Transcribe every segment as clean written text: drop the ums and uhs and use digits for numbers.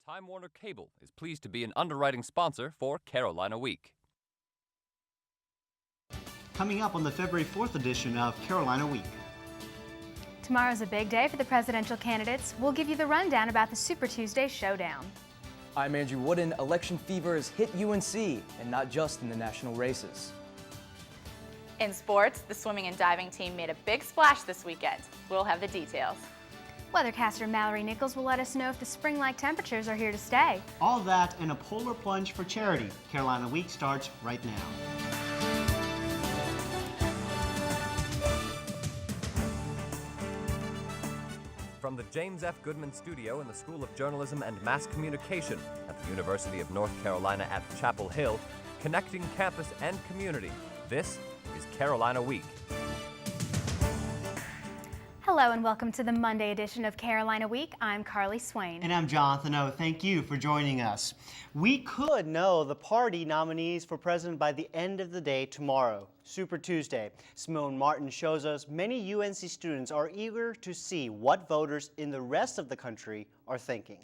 Time Warner Cable is pleased to be an underwriting sponsor for Carolina Week. Coming up on the February 4th edition of Carolina Week. Tomorrow's a big day for the presidential candidates. We'll give you the rundown about the Super Tuesday showdown. I'm Andrew Wooden. Election fever has hit UNC, and not just in the national races. In sports, the swimming and diving team made a big splash this weekend. We'll have the details. Weathercaster Mallory Nichols will let us know if the spring-like temperatures are here to stay. All that and a polar plunge for charity. Carolina Week starts right now. From the James F. Goodman Studio in the School of Journalism and Mass Communication at the University of North Carolina at Chapel Hill, connecting campus and community, this is Carolina Week. Hello and welcome to the Monday edition of Carolina Week. I'm Carly Swain. And I'm Jonathan O. Thank you for joining us. We could know the party nominees for president by the end of the day tomorrow, Super Tuesday. Simone Martin shows us many UNC students are eager to see what voters in the rest of the country are thinking.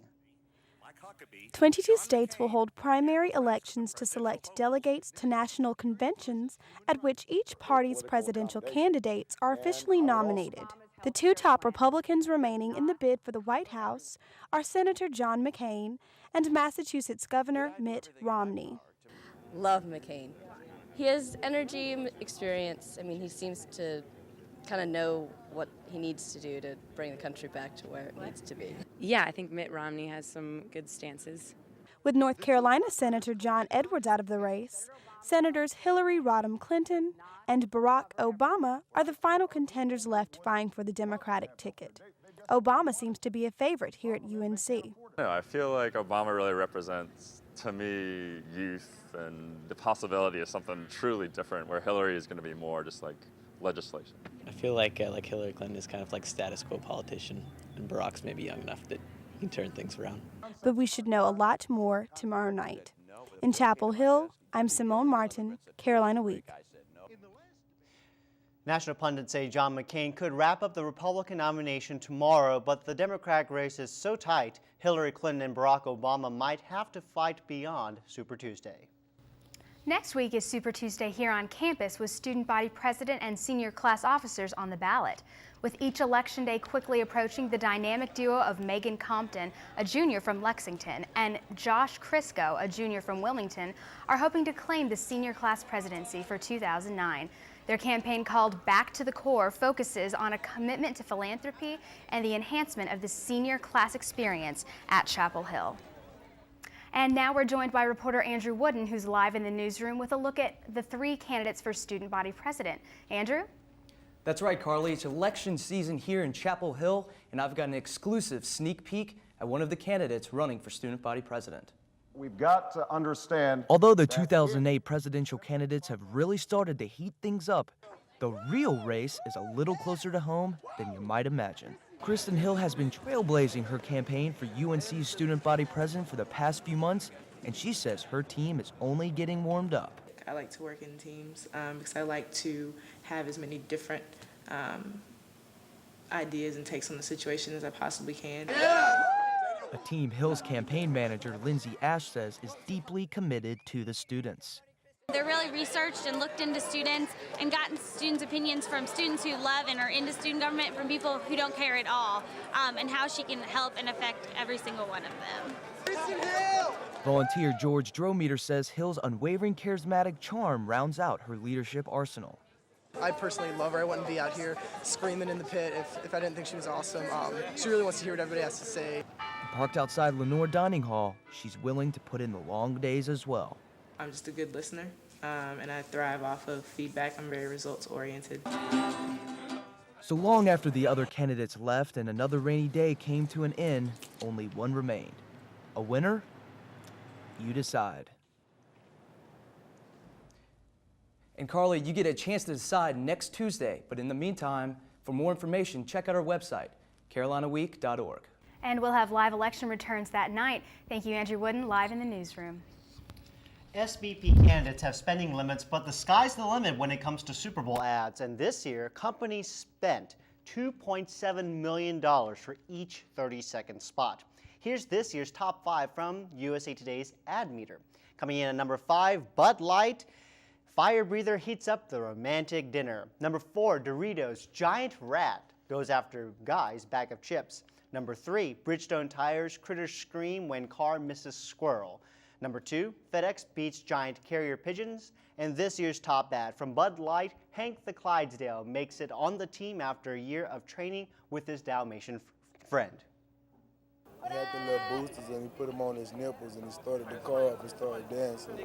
22 states will hold primary elections to select delegates to national conventions at which each party's presidential candidates are officially nominated. The two top Republicans remaining in the bid for the White House are Senator John McCain and Massachusetts Governor Mitt Romney. Love McCain. He has energy, experience. I mean, he seems to kind of know what he needs to do to bring the country back to where it needs to be. Yeah, I think Mitt Romney has some good stances. With North Carolina Senator John Edwards out of the race, Senators Hillary Rodham Clinton and Barack Obama are the final contenders left vying for the Democratic ticket. Obama seems to be a favorite here at UNC. I feel like Obama really represents, to me, youth and the possibility of something truly different, where Hillary is going to be more just like legislation. I feel like Hillary Clinton is kind of like status quo politician, and Barack's maybe young enough that he can turn things around. But we should know a lot more tomorrow night. In Chapel Hill, I'm Simone Martin, Carolina Week. National pundits say John McCain could wrap up the Republican nomination tomorrow, but the Democratic race is so tight, Hillary Clinton and Barack Obama might have to fight beyond Super Tuesday. Next week is Super Tuesday here on campus with student body president and senior class officers on the ballot. With each election day quickly approaching, the dynamic duo of Megan Compton, a junior from Lexington, and Josh Crisco, a junior from Wilmington, are hoping to claim the senior class presidency for 2009. Their campaign, called Back to the Core, focuses on a commitment to philanthropy and the enhancement of the senior class experience at Chapel Hill. And now we're joined by reporter Andrew Wooden, who's live in the newsroom with a look at the three candidates for student body president. Andrew? That's right, Carly. It's election season here in Chapel Hill, and I've got an exclusive sneak peek at one of the candidates running for student body president. We've got to understand. Although the 2008 presidential candidates have really started to heat things up, the real race is a little closer to home than you might imagine. Kristen Hill has been trailblazing her campaign for UNC's student body president for the past few months, and she says her team is only getting warmed up. I like to work in teams because I like to have as many different ideas and takes on the situation as I possibly can. A team Hill's campaign manager, Lindsay Ash, says is deeply committed to the students. They're really researched and looked into students and gotten students' opinions from students who love and are into student government, from people who don't care at all, and how she can help and affect every single one of them. Volunteer George Drometer says Hill's unwavering charismatic charm rounds out her leadership arsenal. I personally love her. I wouldn't be out here screaming in the pit if I didn't think she was awesome. She really wants to hear what everybody has to say. Parked outside Lenore Dining Hall, she's willing to put in the long days as well. I'm just a good listener, and I thrive off of feedback. I'm very results-oriented. So long after the other candidates left and another rainy day came to an end, only one remained. A winner? You decide. And Carly, you get a chance to decide next Tuesday, but in the meantime, for more information, check out our website, carolinaweek.org. And we'll have live election returns that night. Thank you, Andrew Wooden, live in the newsroom. SBP candidates have spending limits, but the sky's the limit when it comes to Super Bowl ads. And this year, companies spent $2.7 million for each 30-second spot. Here's this year's top 5 from USA Today's ad meter. Coming in at number 5, Bud Light. Fire breather heats up the romantic dinner. Number 4, Doritos Giant Rat goes after guy's bag of chips. Number 3, Bridgestone Tires critters scream when car misses squirrel. Number 2, FedEx beats giant carrier pigeons. And this year's top ad from Bud Light, Hank the Clydesdale makes it on the team after a year of training with his Dalmatian friend. He had the little boosters and he put them on his nipples and he started the car up and started dancing.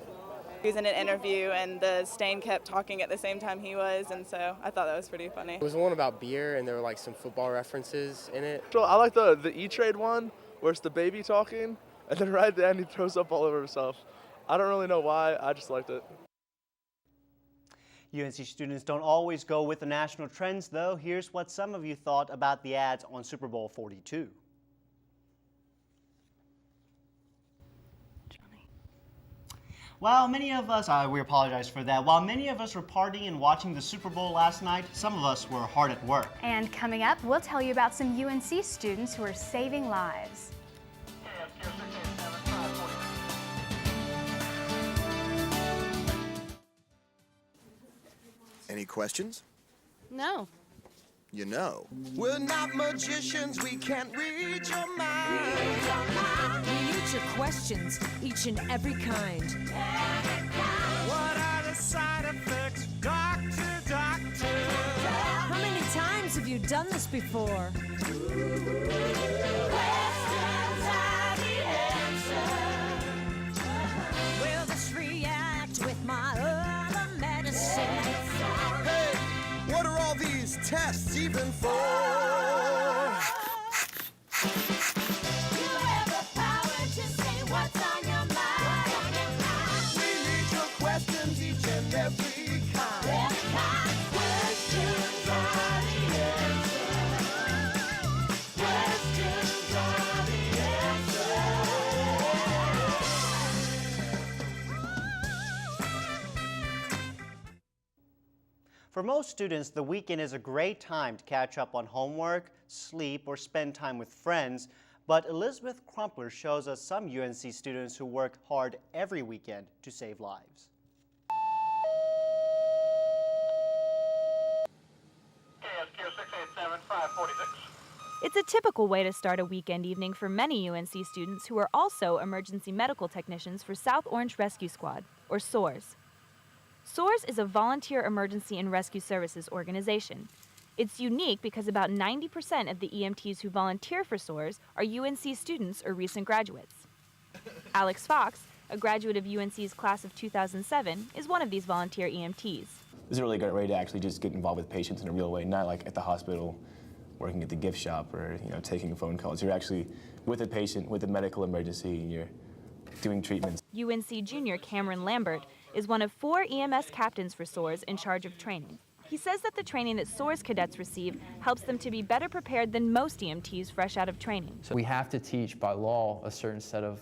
He was in an interview and the stain kept talking at the same time he was, and so I thought that was pretty funny. It was one about beer and there were like some football references in it. I like the E-Trade one where it's the baby talking and then right at the end he throws up all over himself. I don't really know why, I just liked it. UNC students don't always go with the national trends though. Here's what some of you thought about the ads on Super Bowl 42. While many of us, we apologize for that, while many of us were partying and watching the Super Bowl last night, some of us were hard at work. And coming up, we'll tell you about some UNC students who are saving lives. Any questions? No. You know. We're not magicians, we can't read your mind. We need your questions, each and every kind. What are the side effects, doctor, doctor? How many times have you done this before? Questions are the answer. Will this react with my other medicine? Hey, what are all these tests even for? For most students, the weekend is a great time to catch up on homework, sleep, or spend time with friends. But Elizabeth Crumpler shows us some UNC students who work hard every weekend to save lives. It's a typical way to start a weekend evening for many UNC students who are also emergency medical technicians for South Orange Rescue Squad, or SOARS. SOARS is a volunteer emergency and rescue services organization. It's unique because about 90% of the EMTs who volunteer for SOARS are UNC students or recent graduates. Alex Fox, a graduate of UNC's class of 2007, is one of these volunteer EMTs. This is a really great way to actually just get involved with patients in a real way, not like at the hospital, working at the gift shop, or taking phone calls. You're actually with a patient with a medical emergency, and you're doing treatments. UNC junior Cameron Lambert is one of 4 EMS captains for SOARS in charge of training. He says that the training that SOARS cadets receive helps them to be better prepared than most EMTs fresh out of training. So we have to teach by law a certain set of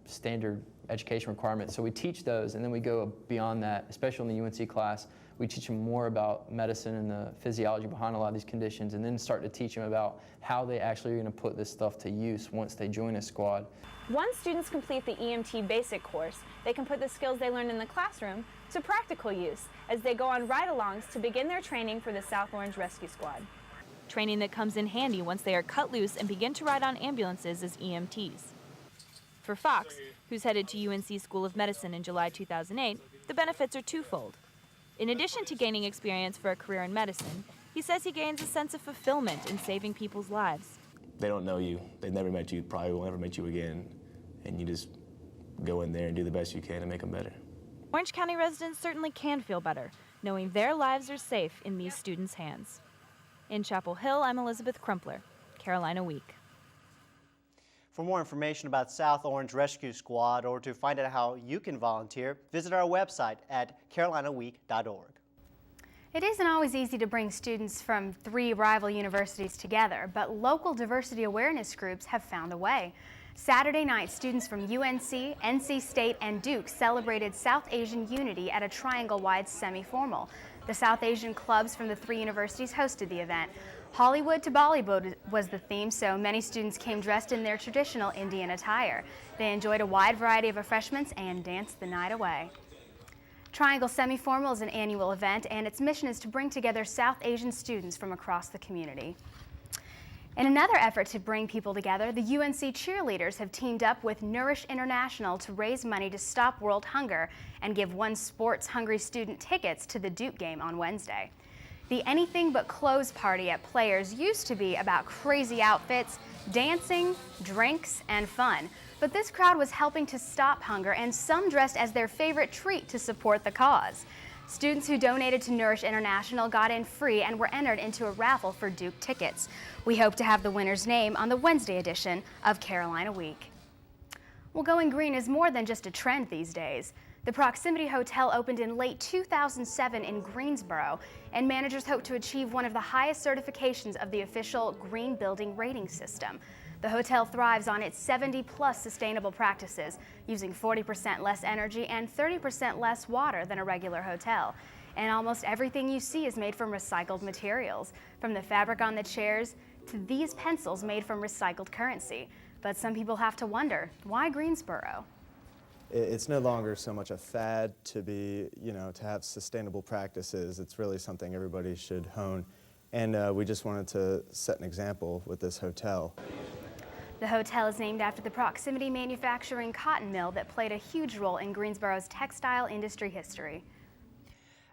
standard education requirements. So we teach those, and then we go beyond that, especially in the UNC class. We teach them more about medicine and the physiology behind a lot of these conditions, and then start to teach them about how they actually are going to put this stuff to use once they join a squad. Once students complete the EMT basic course, they can put the skills they learned in the classroom to practical use as they go on ride-alongs to begin their training for the South Orange Rescue Squad. Training that comes in handy once they are cut loose and begin to ride on ambulances as EMTs. For Fox, who's headed to UNC School of Medicine in July 2008, the benefits are twofold. In addition to gaining experience for a career in medicine, he says he gains a sense of fulfillment in saving people's lives. They don't know you, they've never met you, probably will never meet you again, and you just go in there and do the best you can to make them better. Orange County residents certainly can feel better, knowing their lives are safe in these students' hands. In Chapel Hill, I'm Elizabeth Crumpler, Carolina Week. For more information about South Orange Rescue Squad or to find out how you can volunteer, visit our website at carolinaweek.org. It isn't always easy to bring students from 3 rival universities together, but local diversity awareness groups have found a way. Saturday night, students from UNC, NC State, and Duke celebrated South Asian unity at a triangle-wide semi-formal. The South Asian clubs from the 3 universities hosted the event. Hollywood to Bollywood was the theme, so many students came dressed in their traditional Indian attire. They enjoyed a wide variety of refreshments and danced the night away. Triangle Semi-Formal is an annual event, and its mission is to bring together South Asian students from across the community. In another effort to bring people together, the UNC cheerleaders have teamed up with Nourish International to raise money to stop world hunger and give one sports-hungry student tickets to the Duke game on Wednesday. The Anything But Clothes party at Players used to be about crazy outfits, dancing, drinks, and fun. But this crowd was helping to stop hunger, and some dressed as their favorite treat to support the cause. Students who donated to Nourish International got in free and were entered into a raffle for Duke tickets. We hope to have the winner's name on the Wednesday edition of Carolina Week. Well, going green is more than just a trend these days. The Proximity Hotel opened in late 2007 in Greensboro, and managers hope to achieve one of the highest certifications of the official Green Building Rating System. The hotel thrives on its 70-plus sustainable practices, using 40% less energy and 30% less water than a regular hotel. And almost everything you see is made from recycled materials, from the fabric on the chairs to these pencils made from recycled currency. But some people have to wonder, why Greensboro? It's no longer so much a fad to be, to have sustainable practices. It's really something everybody should hone. And we just wanted to set an example with this hotel. The hotel is named after the Proximity Manufacturing cotton mill that played a huge role in Greensboro's textile industry history.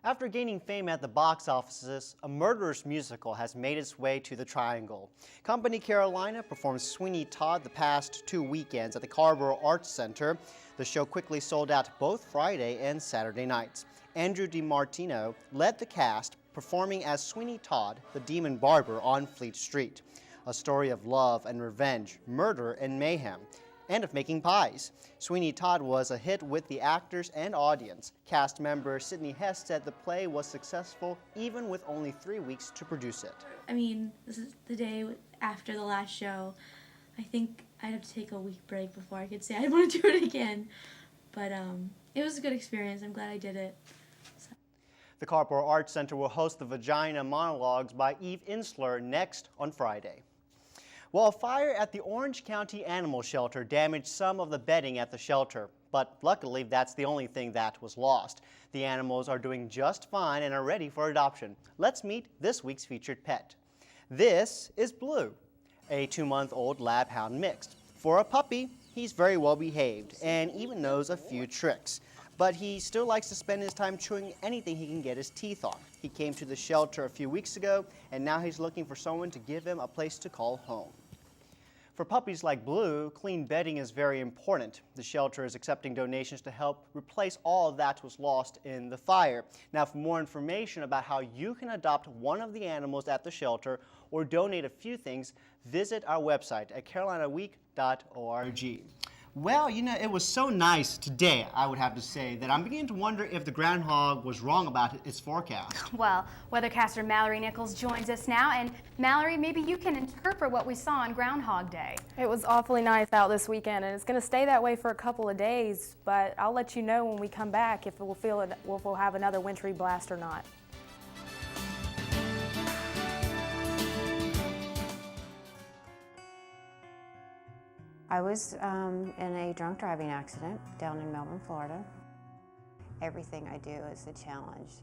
After gaining fame at the box offices, a murderous musical has made its way to the Triangle. Company Carolina performed Sweeney Todd the past 2 weekends at the Carrboro Arts Center. The show quickly sold out both Friday and Saturday nights. Andrew DiMartino led the cast, performing as Sweeney Todd, the demon barber on Fleet Street. A story of love and revenge, murder and mayhem, and of making pies. Sweeney Todd was a hit with the actors and audience. Cast member Sydney Hess said the play was successful even with only 3 weeks to produce it. I mean, this is the day after the last show. I think I'd have to take a week break before I could say I'd want to do it again. But it was a good experience. I'm glad I did it. The Carrboro Arts Center will host the Vagina Monologues by Eve Insler next on Friday. Well, a fire at the Orange County Animal Shelter damaged some of the bedding at the shelter, but luckily that's the only thing that was lost. The animals are doing just fine and are ready for adoption. Let's meet this week's featured pet. This is Blue, a 2-month-old lab hound mixed. For a puppy, he's very well behaved and even knows a few tricks. But he still likes to spend his time chewing anything he can get his teeth on. He came to the shelter a few weeks ago, and now he's looking for someone to give him a place to call home. For puppies like Blue, clean bedding is very important. The shelter is accepting donations to help replace all that was lost in the fire. Now, for more information about how you can adopt one of the animals at the shelter or donate a few things, visit our website at carolinaweek.org. Well, it was so nice today, I would have to say, that I'm beginning to wonder if the groundhog was wrong about its forecast. Well, weathercaster Mallory Nichols joins us now. And Mallory, maybe you can interpret what we saw on Groundhog Day. It was awfully nice out this weekend, and it's going to stay that way for a couple of days, but I'll let you know when we come back if we'll have another wintry blast or not. I was in a drunk driving accident down in Melbourne, Florida. Everything I do is a challenge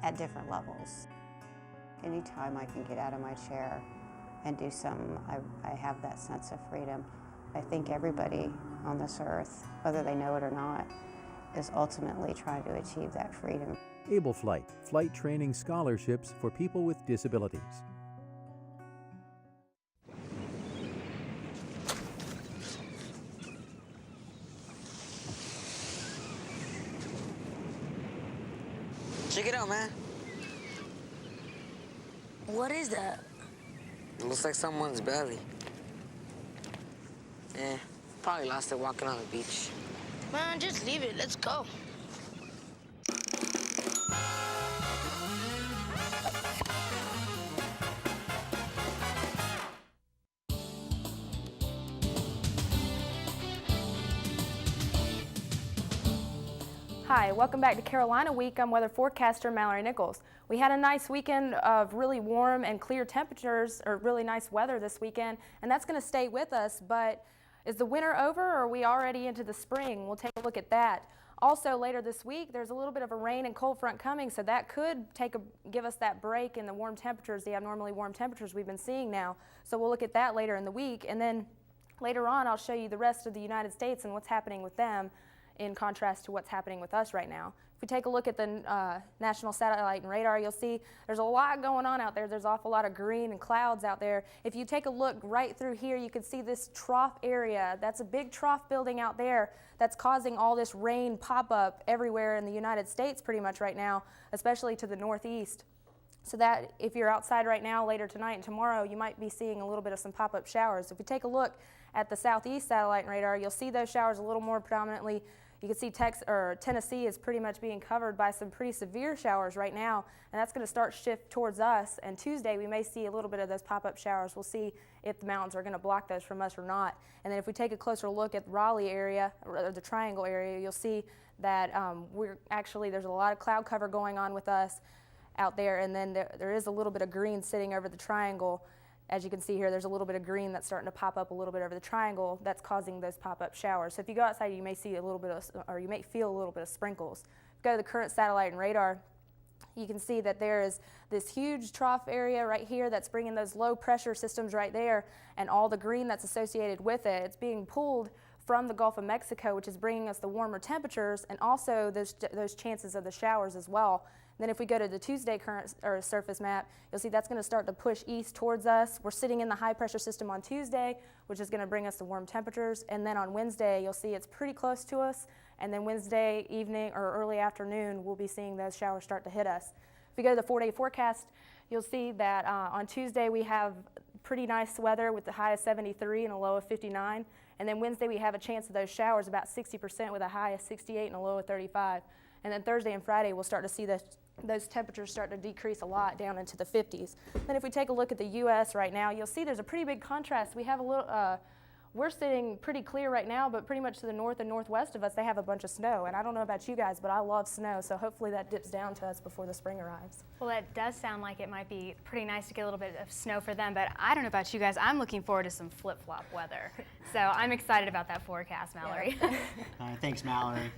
at different levels. Anytime I can get out of my chair and do something, I have that sense of freedom. I think everybody on this earth, whether they know it or not, is ultimately trying to achieve that freedom. Able Flight, flight training scholarships for people with disabilities. Check it out, man. What is that? It looks like someone's belly. Yeah, probably lost it walking on the beach. Man, just leave it. Let's go. Hi, welcome back to Carolina Week. I'm weather forecaster Mallory Nichols. We had a nice weekend of really warm and clear temperatures, or really nice weather this weekend, and that's going to stay with us. But is the winter over, or are we already into the spring? We'll take a look at that. Also, later this week, there's a little bit of a rain and cold front coming, so that could give us that break in the warm temperatures, the abnormally warm temperatures we've been seeing now. So we'll look at that later in the week, and then later on, I'll show you the rest of the United States and what's happening with them in contrast to what's happening with us right now. If we take a look at the National Satellite and Radar, you'll see there's a lot going on out there. There's an awful lot of green and clouds out there. If you take a look right through here, you can see this trough area. That's a big trough building out there that's causing all this rain pop up everywhere in the United States pretty much right now, especially to the northeast. So that if you're outside right now, later tonight and tomorrow, you might be seeing a little bit of some pop-up showers. If we take a look at the Southeast Satellite and Radar, you'll see those showers a little more predominantly. You can see Tennessee is pretty much being covered by some pretty severe showers right now, and that's going to start shift towards us. And Tuesday, we may see a little bit of those pop-up showers. We'll see if the mountains are going to block those from us or not. And then if we take a closer look at the Raleigh area, or the Triangle area, you'll see that there's a lot of cloud cover going on with us out there, and then there is a little bit of green sitting over the triangle. As you can see here, there's a little bit of green that's starting to pop up a little bit over the triangle that's causing those pop-up showers. So if you go outside, you may see a little bit of, or you may feel a little bit of sprinkles. If you go to the current satellite and radar, you can see that there is this huge trough area right here that's bringing those low pressure systems right there, and all the green that's associated with it. It's being pulled from the Gulf of Mexico, which is bringing us the warmer temperatures and also those chances of the showers as well. Then if we go to the Tuesday current or surface map, you'll see that's going to start to push east towards us. We're sitting in the high pressure system on Tuesday, which is going to bring us the warm temperatures. And then on Wednesday, you'll see it's pretty close to us. And then Wednesday evening or early afternoon, we'll be seeing those showers start to hit us. If we go to the 4-day forecast, you'll see that on Tuesday we have pretty nice weather with the high of 73 and a low of 59. And then Wednesday we have a chance of those showers about 60% with a high of 68 and a low of 35. And then Thursday and Friday we'll start to see those temperatures start to decrease a lot down into the 50s. Then if we take a look at the U.S. right now, you'll see there's a pretty big contrast. We have a little, we're sitting pretty clear right now, but pretty much to the north and northwest of us, they have a bunch of snow. And I don't know about you guys, but I love snow, so hopefully that dips down to us before the spring arrives. Well, that does sound like it might be pretty nice to get a little bit of snow for them, but I don't know about you guys. I'm looking forward to some flip-flop weather. So I'm excited about that forecast, Mallory. All right, thanks, Mallory.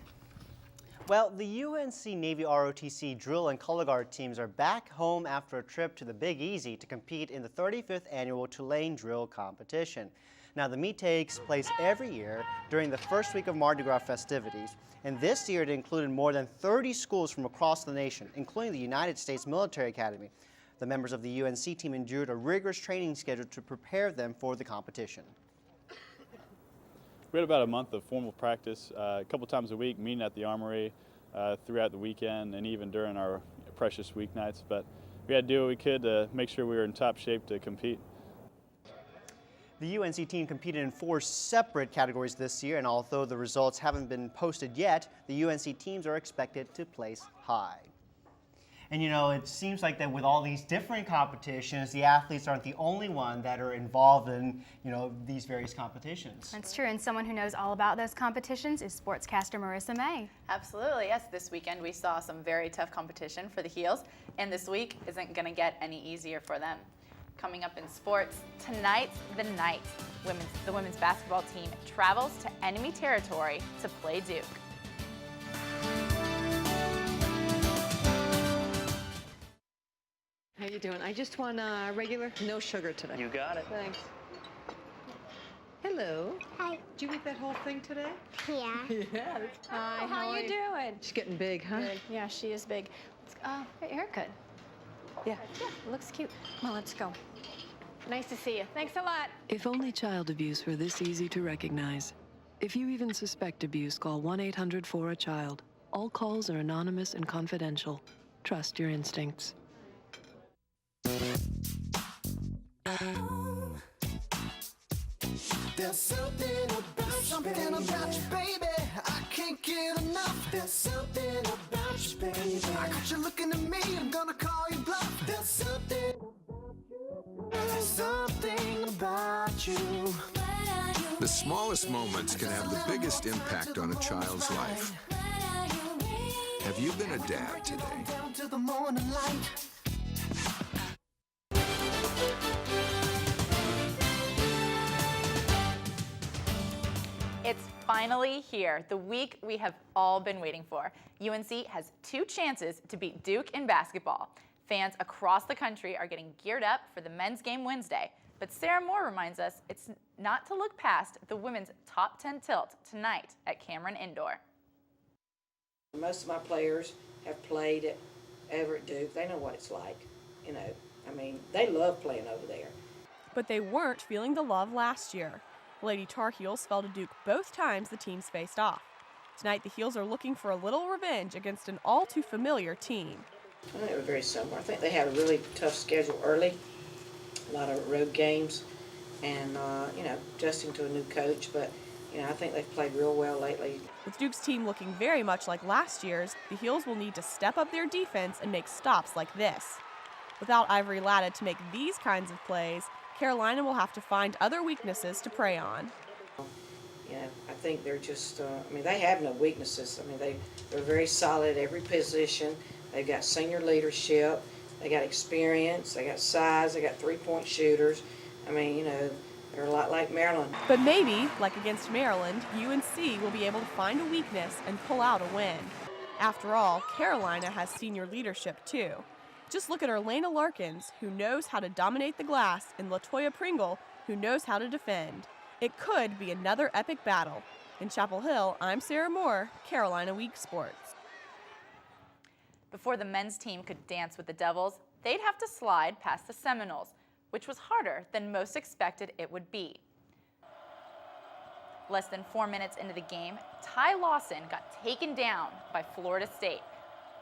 Well, the UNC Navy ROTC drill and color guard teams are back home after a trip to the Big Easy to compete in the 35th annual Tulane Drill Competition. Now, the meet takes place every year during the first week of Mardi Gras festivities, and this year it included more than 30 schools from across the nation, including the United States Military Academy. The members of the UNC team endured a rigorous training schedule to prepare them for the competition. We had about a month of formal practice, a couple times a week, meeting at the Armory throughout the weekend and even during our precious weeknights. But we had to do what we could to make sure we were in top shape to compete. The UNC team competed in 4 separate categories this year, and although the results haven't been posted yet, the UNC teams are expected to place high. And you know, it seems like that with all these different competitions, the athletes aren't the only one that are involved in, you know, these various competitions. That's true, and someone who knows all about those competitions is sportscaster Marissa May. Absolutely, yes. This weekend we saw some very tough competition for the Heels, and this week isn't going to get any easier for them. Coming up in sports, tonight's the night. The women's basketball team travels to enemy territory to play Duke. How you doing? I just want regular, no sugar today. You got it. Thanks. Hello. Hi. Did you eat that whole thing today? Yeah. Yeah. Hi, how you doing? She's getting big, huh? Good. Yeah, she is big. Great haircut. Yeah. Yeah, looks cute. Come on, let's go. Nice to see you. Thanks a lot. If only child abuse were this easy to recognize. If you even suspect abuse, call 1-800-4-A-CHILD. All calls are anonymous and confidential. Trust your instincts. There's something about you, baby. I can't get enough. There's something about you, baby. I got you looking at me, I'm gonna call you bluff. There's something about you. The smallest moments can have the biggest impact on a child's life. Have you been a dad today? Down to the morning light. It's finally here, the week we have all been waiting for. UNC has 2 chances to beat Duke in basketball. Fans across the country are getting geared up for the men's game Wednesday. But Sarah Moore reminds us it's not to look past the women's top 10 tilt tonight at Cameron Indoor. Most of my players have played over at Duke. They know what it's like, you know. I mean, they love playing over there. But they weren't feeling the love last year. Lady Tar Heels fell to Duke both times the teams faced off. Tonight, the Heels are looking for a little revenge against an all-too-familiar team. I think they were very similar. I think they had a really tough schedule early, a lot of road games, and, you know, adjusting to a new coach. But, you know, I think they've played real well lately. With Duke's team looking very much like last year's, the Heels will need to step up their defense and make stops like this. Without Ivory Latta to make these kinds of plays, Carolina will have to find other weaknesses to prey on. You know, I think they're just, I mean, they have no weaknesses. I mean, they're very solid at every position. They've got senior leadership. They got experience. They got size. They got three-point shooters. I mean, you know, they're a lot like Maryland. But maybe, like against Maryland, UNC will be able to find a weakness and pull out a win. After all, Carolina has senior leadership too. Just look at Erlana Larkins, who knows how to dominate the glass, and Latoya Pringle, who knows how to defend. It could be another epic battle. In Chapel Hill, I'm Sarah Moore, Carolina Week Sports. Before the men's team could dance with the Devils, they'd have to slide past the Seminoles, which was harder than most expected it would be. Less than 4 minutes into the game, Ty Lawson got taken down by Florida State.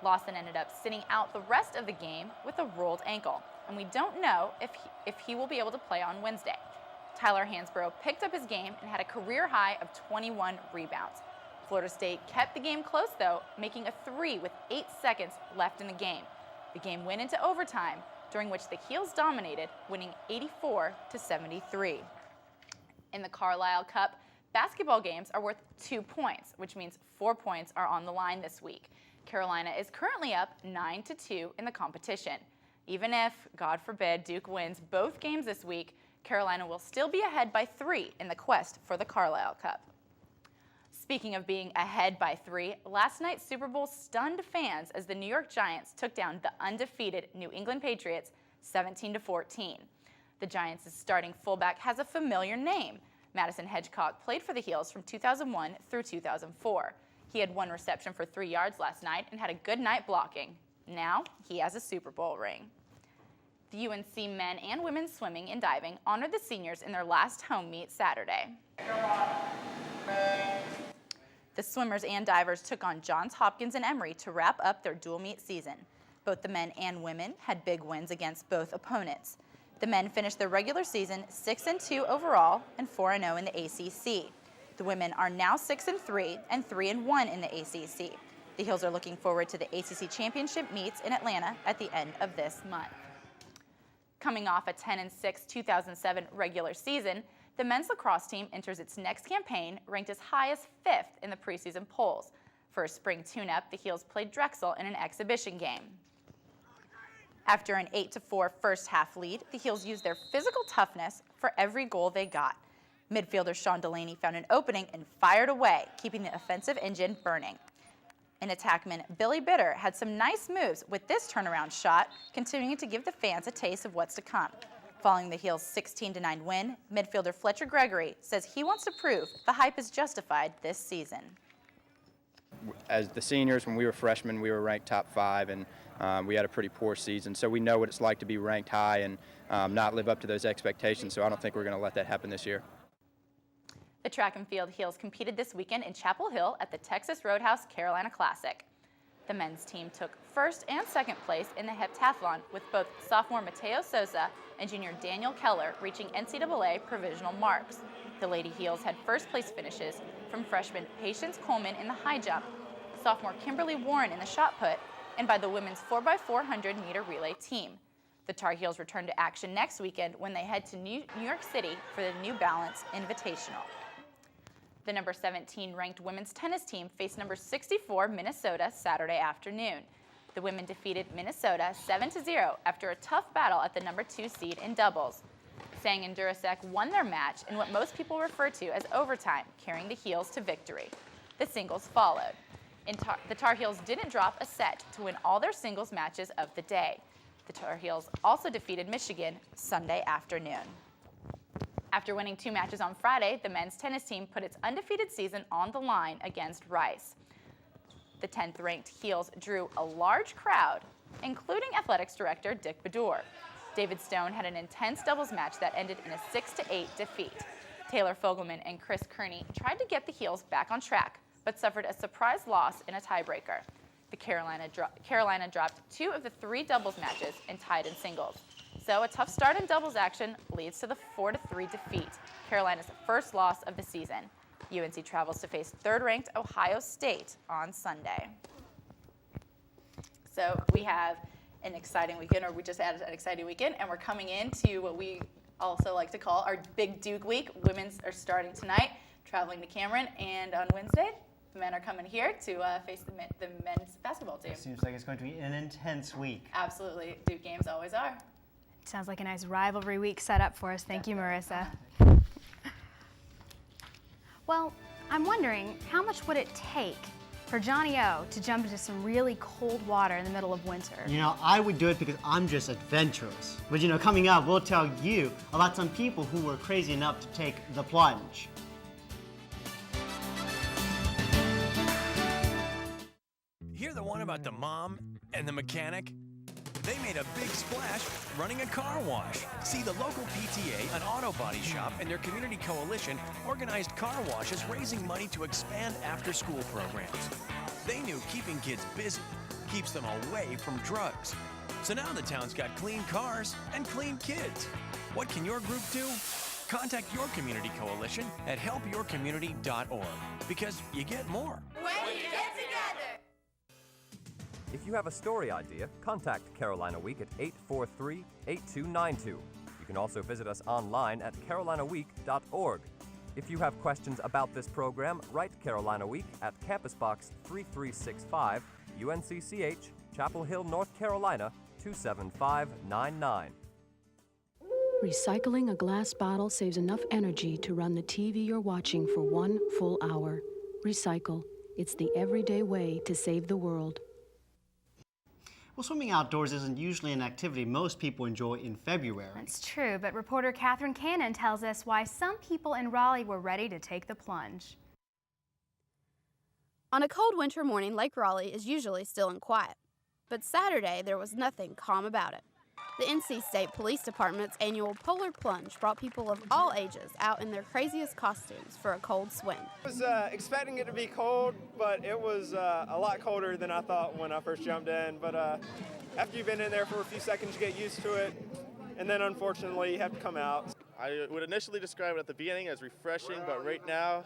Lawson ended up sitting out the rest of the game with a rolled ankle, and we don't know if he will be able to play on Wednesday. Tyler Hansbrough picked up his game and had a career high of 21 rebounds. Florida State kept the game close, though, making a 3 with 8 seconds left in the game. The game went into overtime, during which the Heels dominated, winning 84-73. In the Carlisle Cup, basketball games are worth 2 points, which means 4 points are on the line this week. Carolina is currently up 9-2 in the competition. Even if, God forbid, Duke wins both games this week, Carolina will still be ahead by 3 in the quest for the Carlisle Cup. Speaking of being ahead by 3, last night's Super Bowl stunned fans as the New York Giants took down the undefeated New England Patriots 17-14. The Giants' starting fullback has a familiar name. Madison Hedgecock played for the Heels from 2001 through 2004. He had 1 reception for 3 yards last night and had a good night blocking. Now he has a Super Bowl ring. The UNC men and women's swimming and diving honored the seniors in their last home meet Saturday. The swimmers and divers took on Johns Hopkins and Emory to wrap up their dual meet season. Both the men and women had big wins against both opponents. The men finished their regular season 6-2 overall and 4-0 in the ACC. The women are now 6-3 and 3-1 in the ACC. The Heels are looking forward to the ACC Championship meets in Atlanta at the end of this month. Coming off a 10-6 2007 regular season, the men's lacrosse team enters its next campaign ranked as high as 5th in the preseason polls. For a spring tune-up, the Heels played Drexel in an exhibition game. After an 8-4 first-half lead, the Heels used their physical toughness for every goal they got. Midfielder Sean Delaney found an opening and fired away, keeping the offensive engine burning. And attackman Billy Bitter had some nice moves with this turnaround shot, continuing to give the fans a taste of what's to come. Following the Heels' 16-9 win, midfielder Fletcher Gregory says he wants to prove the hype is justified this season. As the seniors, when we were freshmen, we were ranked top 5, and we had a pretty poor season. So we know what it's like to be ranked high and not live up to those expectations. So I don't think we're going to let that happen this year. The track and field Heels competed this weekend in Chapel Hill at the Texas Roadhouse Carolina Classic. The men's team took first and second place in the heptathlon, with both sophomore Mateo Sosa and junior Daniel Keller reaching NCAA provisional marks. The Lady Heels had first place finishes from freshman Patience Coleman in the high jump, sophomore Kimberly Warren in the shot put, and by the women's 4x400 meter relay team. The Tar Heels return to action next weekend when they head to New York City for the New Balance Invitational. The number 17 ranked women's tennis team faced number 64 Minnesota Saturday afternoon. The women defeated Minnesota 7-0 after a tough battle at the number 2 seed in doubles. Sang and Durasek won their match in what most people refer to as overtime, carrying the Heels to victory. The singles followed. The Tar Heels didn't drop a set to win all their singles matches of the day. The Tar Heels also defeated Michigan Sunday afternoon. After winning 2 matches on Friday, the men's tennis team put its undefeated season on the line against Rice. The 10th-ranked Heels drew a large crowd, including athletics director Dick Bedour. David Stone had an intense doubles match that ended in a 6-8 defeat. Taylor Fogelman and Chris Kearney tried to get the Heels back on track, but suffered a surprise loss in a tiebreaker. The Carolina dropped 2 of the 3 doubles matches and tied in singles. So a tough start in doubles action leads to the 4-3 defeat, Carolina's first loss of the season. UNC travels to face 3rd-ranked Ohio State on Sunday. So we have an exciting weekend, or we just had an exciting weekend, and we're coming into what we also like to call our Big Duke Week. Women's are starting tonight, traveling to Cameron, and on Wednesday, the men are coming here to face the men's basketball team. It seems like it's going to be an intense week. Absolutely. Duke games always are. Sounds like a nice rivalry week set up for us. Thank you, Marissa. Well, I'm wondering, how much would it take for Johnny O to jump into some really cold water in the middle of winter? You know, I would do it because I'm just adventurous. But you know, coming up, we'll tell you about some people who were crazy enough to take the plunge. Hear the one about the mom and the mechanic? They made a big splash running a car wash. See, the local PTA, an auto body shop, and their community coalition organized car washes, raising money to expand after-school programs. They knew keeping kids busy keeps them away from drugs. So now the town's got clean cars and clean kids. What can your group do? Contact your community coalition at helpyourcommunity.org, because you get more when you get together. If you have a story idea, contact Carolina Week at 843-8292. You can also visit us online at carolinaweek.org. If you have questions about this program, write Carolina Week at Campus Box 3365, UNCCH, Chapel Hill, North Carolina, 27599. Recycling a glass bottle saves enough energy to run the TV you're watching for 1 full hour. Recycle. It's the everyday way to save the world. Well, swimming outdoors isn't usually an activity most people enjoy in February. That's true, but reporter Catherine Cannon tells us why some people in Raleigh were ready to take the plunge. On a cold winter morning, Lake Raleigh is usually still and quiet. But Saturday, there was nothing calm about it. The NC State Police Department's annual Polar Plunge brought people of all ages out in their craziest costumes for a cold swim. I was expecting it to be cold, but it was a lot colder than I thought when I first jumped in. But after you've been in there for a few seconds, you get used to it, and then unfortunately you have to come out. I would initially describe it at the beginning as refreshing, but right now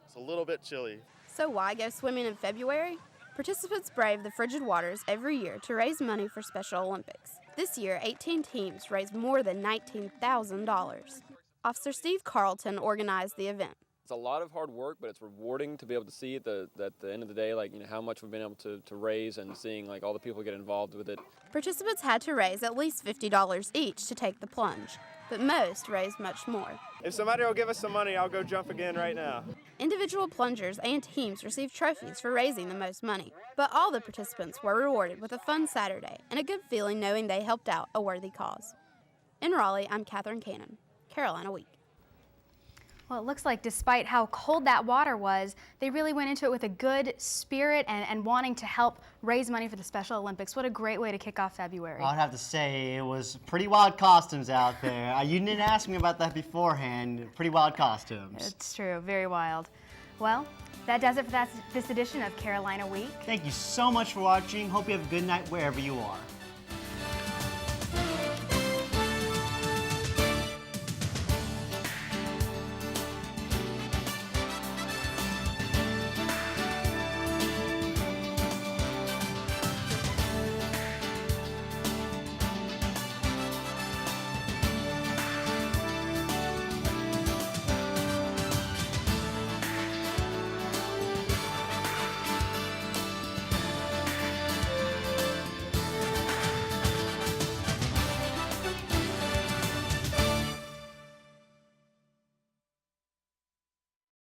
it's a little bit chilly. So why go swimming in February? Participants brave the frigid waters every year to raise money for Special Olympics. This year, 18 teams raised more than $19,000. Officer Steve Carlton organized the event. It's a lot of hard work, but it's rewarding to be able to see at the end of the day, like, you know, how much we've been able to raise, and seeing like all the people get involved with it. Participants had to raise at least $50 each to take the plunge, but most raised much more. If somebody will give us some money, I'll go jump again right now. Individual plungers and teams received trophies for raising the most money, but all the participants were rewarded with a fun Saturday and a good feeling knowing they helped out a worthy cause. In Raleigh, I'm Catherine Cannon, Carolina Week. Well, it looks like despite how cold that water was, they really went into it with a good spirit and wanting to help raise money for the Special Olympics. What a great way to kick off February. I'd have to say it was pretty wild costumes out there. You didn't ask me about that beforehand. Pretty wild costumes. It's true, very wild. Well, that does it for this edition of Carolina Week. Thank you so much for watching. Hope you have a good night wherever you are.